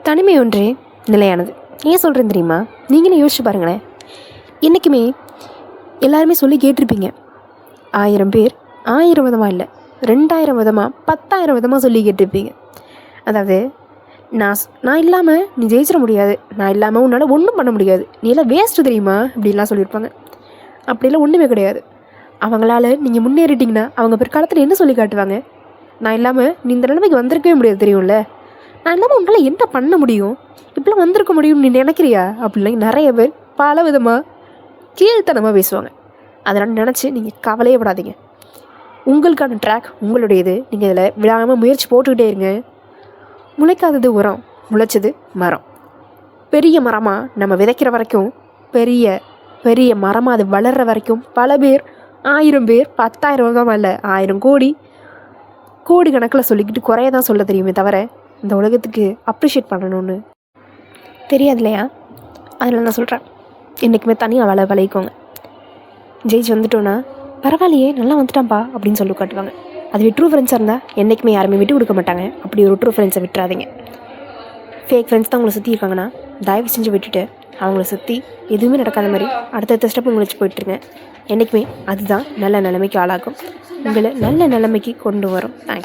தனிமை ஒன்றே நிலையானது. ஏன் சொல்கிறேன் தெரியுமா? நீங்களே யோசிச்சு பாருங்களேன். என்றைக்குமே எல்லாருமே சொல்லி கேட்டிருப்பீங்க. 1000 பேர் 1000 விதமாக இல்லை, 2000 விதமாக 10,000 விதமாக சொல்லி கேட்டிருப்பீங்க. அதாவது நான் இல்லாமல் நீ ஜெயிச்சிட முடியாது, நான் இல்லாமல் உன்னால் ஒன்றும் பண்ண முடியாது, நீ எல்லாம் வேஸ்ட்டு தெரியுமா அப்படின்லாம் சொல்லியிருப்பாங்க. அப்படிலாம் ஒன்றுமே கிடையாது. அவங்களால நீங்கள் முன்னேறிட்டிங்கன்னா அவங்க பிற்காலத்தில் என்ன சொல்லி காட்டுவாங்க? நான் இல்லாமல் நீ இந்த நிலைமைக்கு வந்திருக்கவே முடியாது தெரியும்ல, நான் இல்லாமல் உங்களால் என்ன பண்ண முடியும், இப்படிலாம் வந்திருக்க முடியும்னு நீ நினைக்கிறியா அப்படிலாம் நிறைய பேர் பல விதமாக கீழ்த்தனமாக பேசுவாங்க. அதனால் நினச்சி நீங்கள் கவலையே படாதீங்க. உங்களுக்கான ட்ராக் உங்களுடையது. நீங்கள் இதில் விடாமல் முயற்சி போட்டுக்கிட்டே இருங்க. முளைக்காதது உரம், முளைச்சது மரம். பெரிய மரமாக நம்ம விதைக்கிற வரைக்கும், பெரிய பெரிய மரமாக அது வளர்கிற வரைக்கும் பல பேர் 1000 பேர் 10,000 விதமாக இல்லை, 1000 கோடி கணக்கில் சொல்லிக்கிட்டு குறைய தான் சொல்ல தெரியுமே தவிர இந்த உலகத்துக்கு அப்ரிஷியேட் பண்ணணும்னு தெரியாது இல்லையா? அதில் நான் சொல்கிறேன், என்றைக்குமே தனியாக விளைவிக்கோங்க. ஜெயிச்சு வந்துட்டோன்னா பரவாயில்லையே நல்லா வந்துட்டான்ப்பா அப்படின்னு சொல்லி காட்டுவாங்க. அதுவே ட்ரூ ஃப்ரெண்ட்ஸாக இருந்தால் என்றைக்குமே யாருமே விட்டு கொடுக்க மாட்டாங்க. அப்படி ஒரு ட்ரூ ஃப்ரெண்ட்ஸை விட்டுறாதீங்க. ஃபேக் ஃப்ரெண்ட்ஸ் தான் உங்களை சுற்றி இருக்காங்கன்னா தயவு செஞ்சு விட்டுட்டு அவங்கள சுற்றி எதுவுமே நடக்காத மாதிரி அடுத்தடுத்த ஸ்டெப் உங்களை வச்சு போயிட்டுருங்க. என்றைக்குமே அதுதான் நல்ல நிலைமைக்கு ஆளாகும், உங்களை நல்ல நிலைமைக்கு கொண்டு வரும். தேங்க்ஸ்.